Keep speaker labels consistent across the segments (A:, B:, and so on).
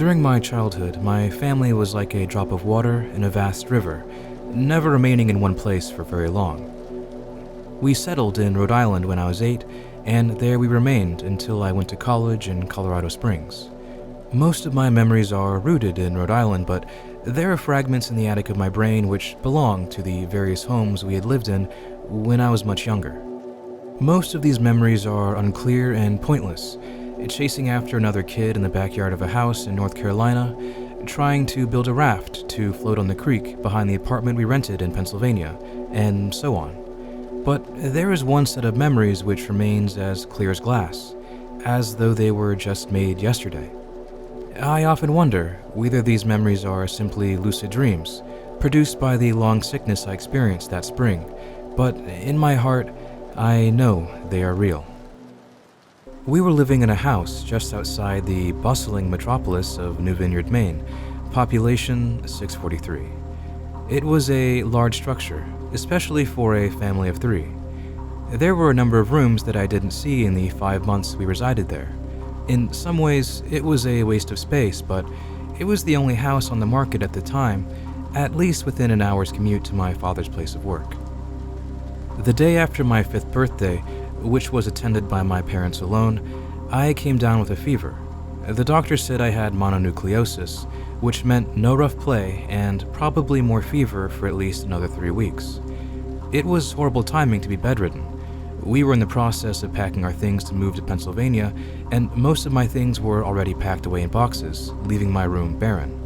A: During my childhood, my family was like a drop of water in a vast river, never remaining in one place for very long. We settled in Rhode Island when I was 8, and there we remained until I went to college in Colorado Springs. Most of my memories are rooted in Rhode Island, but there are fragments in the attic of my brain which belong to the various homes we had lived in when I was much younger. Most of these memories are unclear and pointless, chasing after another kid in the backyard of a house in North Carolina, trying to build a raft to float on the creek behind the apartment we rented in Pennsylvania, and so on. But there is one set of memories which remains as clear as glass, as though they were just made yesterday. I often wonder whether these memories are simply lucid dreams, produced by the long sickness I experienced that spring, but in my heart, I know they are real. We were living in a house just outside the bustling metropolis of New Vineyard, Maine, population 643. It was a large structure, especially for a family of 3. There were a number of rooms that I didn't see in the 5 months we resided there. In some ways, it was a waste of space, but it was the only house on the market at the time, at least within an hour's commute to my father's place of work. The day after my 5th birthday, which was attended by my parents alone, I came down with a fever. The doctor said I had mononucleosis, which meant no rough play and probably more fever for at least another 3 weeks. It was horrible timing to be bedridden. We were in the process of packing our things to move to Pennsylvania, and most of my things were already packed away in boxes, leaving my room barren.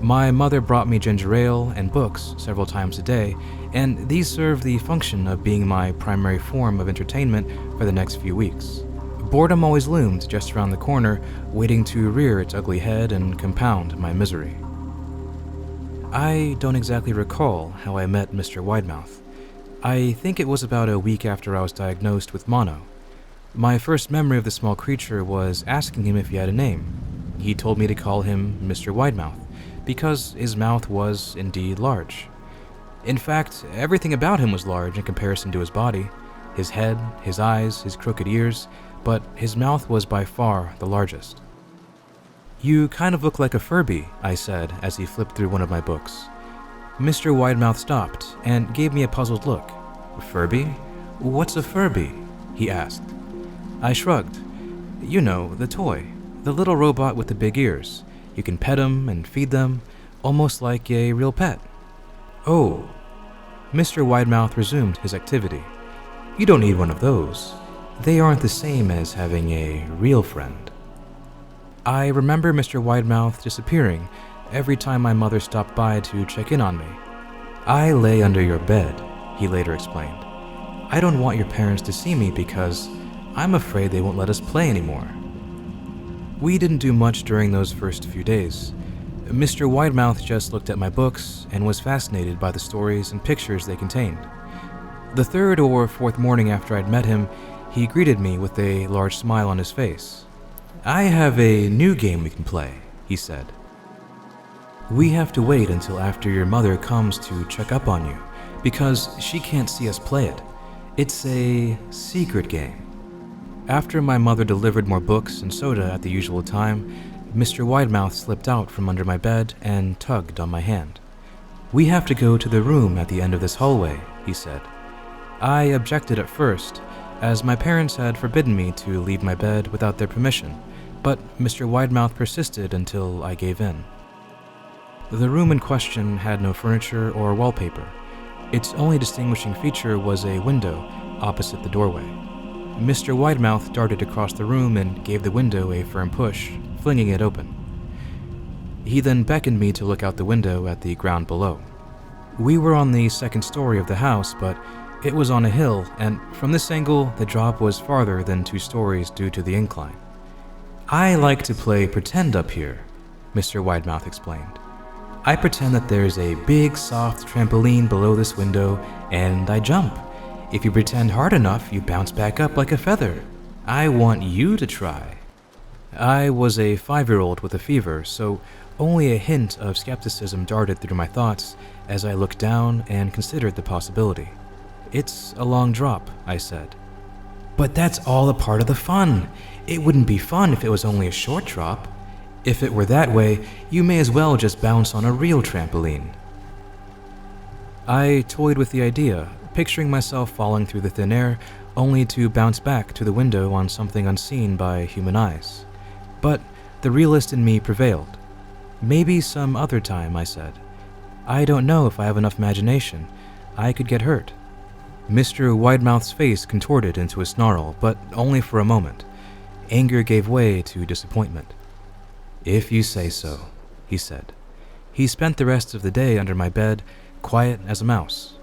A: My mother brought me ginger ale and books several times a day, and these served the function of being my primary form of entertainment for the next few weeks. Boredom always loomed just around the corner, waiting to rear its ugly head and compound my misery. I don't exactly recall how I met Mr. Widemouth. I think it was about a week after I was diagnosed with mono. My first memory of the small creature was asking him if he had a name. He told me to call him Mr. Widemouth, because his mouth was indeed large. In fact, everything about him was large in comparison to his body, his head, his eyes, his crooked ears, but his mouth was by far the largest. "You kind of look like a Furby," I said as he flipped through one of my books. Mr. Widemouth stopped and gave me a puzzled look. "Furby? What's a Furby?" he asked. I shrugged. "You know, the toy, the little robot with the big ears. You can pet them and feed them, almost like a real pet." "Oh." Mr. Widemouth resumed his activity. "You don't need one of those. They aren't the same as having a real friend." I remember Mr. Widemouth disappearing every time my mother stopped by to check in on me. "I lay under your bed," he later explained. "I don't want your parents to see me because I'm afraid they won't let us play anymore." We didn't do much during those first few days. Mr. Widemouth just looked at my books and was fascinated by the stories and pictures they contained. The 3rd or 4th morning after I'd met him, he greeted me with a large smile on his face. "I have a new game we can play," he said. "We have to wait until after your mother comes to check up on you, because she can't see us play it. It's a secret game." After my mother delivered more books and soda at the usual time, Mr. Widemouth slipped out from under my bed and tugged on my hand. "We have to go to the room at the end of this hallway," he said. I objected at first, as my parents had forbidden me to leave my bed without their permission, but Mr. Widemouth persisted until I gave in. The room in question had no furniture or wallpaper. Its only distinguishing feature was a window opposite the doorway. Mr. Widemouth darted across the room and gave the window a firm push, flinging it open. He then beckoned me to look out the window at the ground below. We were on the 2nd story of the house, but it was on a hill, and from this angle, the drop was farther than 2 stories due to the incline. "I like to play pretend up here," Mr. Widemouth explained. "I pretend that there's a big, soft trampoline below this window, and I jump. If you pretend hard enough, you bounce back up like a feather. I want you to try." I was a 5-year-old with a fever, so only a hint of skepticism darted through my thoughts as I looked down and considered the possibility. "It's a long drop," I said. "But that's all a part of the fun. It wouldn't be fun if it was only a short drop. If it were that way, you may as well just bounce on a real trampoline. I toyed with the idea, picturing myself falling through the thin air, only to bounce back to the window on something unseen by human eyes. But the realist in me prevailed. Maybe some other time, I said. I don't know if I have enough imagination. I could get hurt. Mr. Widemouth's face contorted into a snarl, but only for a moment. Anger gave way to disappointment. If you say so, he said. He spent the rest of the day under my bed, quiet as a mouse.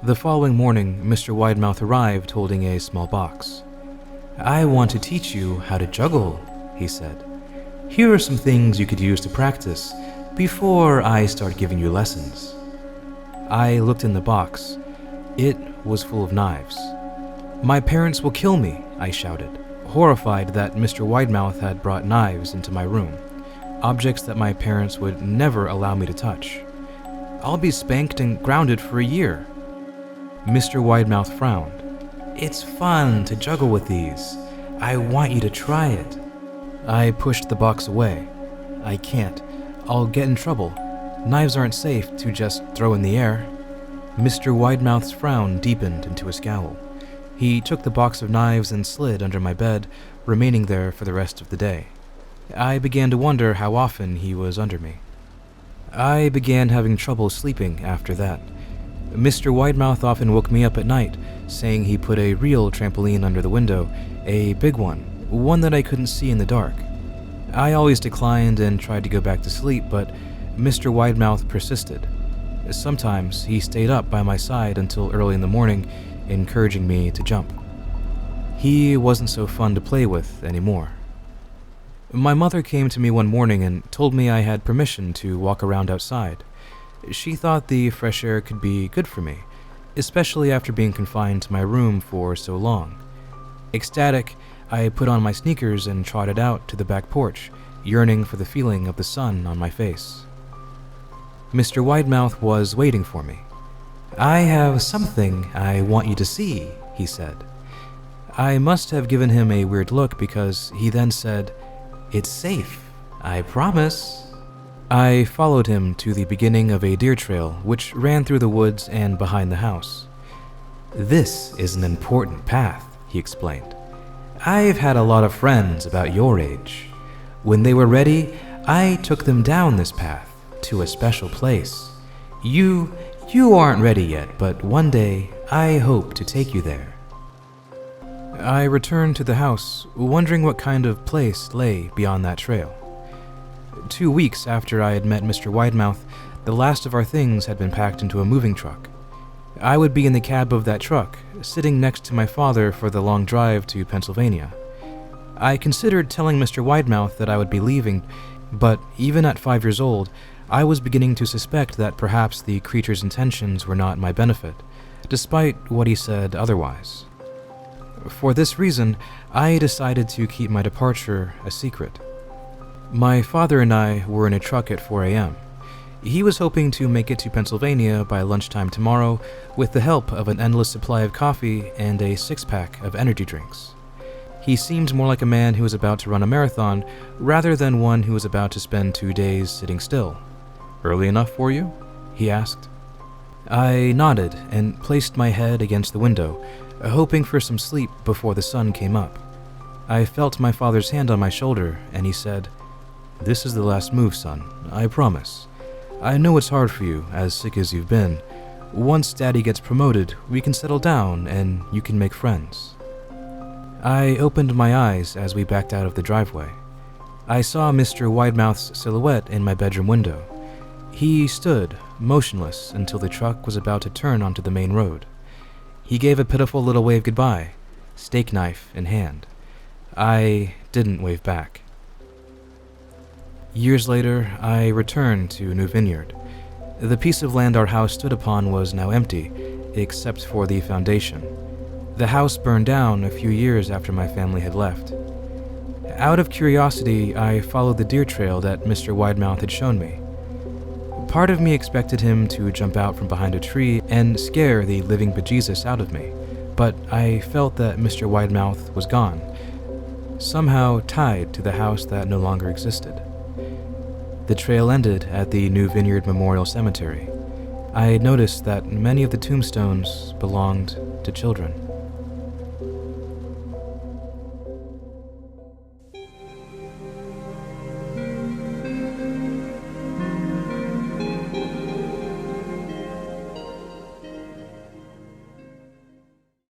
A: The following morning, Mr. Widemouth arrived holding a small box. I want to teach you how to juggle, he said. Here are some things you could use to practice before I start giving you lessons. I looked in the box. It was full of knives. My parents will kill me, I shouted, horrified that Mr. Widemouth had brought knives into my room, objects that my parents would never allow me to touch. I'll be spanked and grounded for a year. Mr. Widemouth frowned. It's fun to juggle with these. I want you to try it. I pushed the box away. I can't. I'll get in trouble. Knives aren't safe to just throw in the air. Mr. Widemouth's frown deepened into a scowl. He took the box of knives and slid under my bed, remaining there for the rest of the day. I began to wonder how often he was under me. I began having trouble sleeping after that. Mr. Widemouth often woke me up at night, saying he put a real trampoline under the window, a big one that I couldn't see in the dark. I always declined and tried to go back to sleep, but Mr. Widemouth persisted. Sometimes he stayed up by my side until early in the morning, encouraging me to jump. He wasn't so fun to play with anymore. My mother came to me one morning and told me I had permission to walk around outside. She thought the fresh air could be good for me, especially after being confined to my room for so long. Ecstatic, I put on my sneakers and trotted out to the back porch, yearning for the feeling of the sun on my face. Mr. Widemouth was waiting for me. I have something I want you to see, he said. I must have given him a weird look because he then said, It's safe, I promise. I followed him to the beginning of a deer trail which ran through the woods and behind the house. This is an important path, he explained. I've had a lot of friends about your age. When they were ready, I took them down this path to a special place. You aren't ready yet, but one day I hope to take you there. I returned to the house, wondering what kind of place lay beyond that trail. 2 weeks after I had met Mr. Widemouth, the last of our things had been packed into a moving truck. I would be in the cab of that truck, sitting next to my father for the long drive to Pennsylvania. I considered telling Mr. Widemouth that I would be leaving, but even at 5 years old, I was beginning to suspect that perhaps the creature's intentions were not my benefit, despite what he said otherwise. For this reason, I decided to keep my departure a secret. My father and I were in a truck at 4 a.m. He was hoping to make it to Pennsylvania by lunchtime tomorrow with the help of an endless supply of coffee and a 6-pack of energy drinks. He seemed more like a man who was about to run a marathon rather than one who was about to spend 2 days sitting still. Early enough for you? He asked. I nodded and placed my head against the window, hoping for some sleep before the sun came up. I felt my father's hand on my shoulder, and he said, This is the last move, son, I promise. I know it's hard for you, as sick as you've been. Once Daddy gets promoted, we can settle down and you can make friends. I opened my eyes as we backed out of the driveway. I saw Mr. Widemouth's silhouette in my bedroom window. He stood, motionless, until the truck was about to turn onto the main road. He gave a pitiful little wave goodbye, steak knife in hand. I didn't wave back. Years later, I returned to New Vineyard. The piece of land our house stood upon was now empty, except for the foundation. The house burned down a few years after my family had left. Out of curiosity, I followed the deer trail that Mr. Widemouth had shown me. Part of me expected him to jump out from behind a tree and scare the living bejesus out of me, but I felt that Mr. Widemouth was gone. somehow tied to the house that no longer existed. The trail ended at the New Vineyard Memorial Cemetery. I noticed that many of the tombstones belonged to children.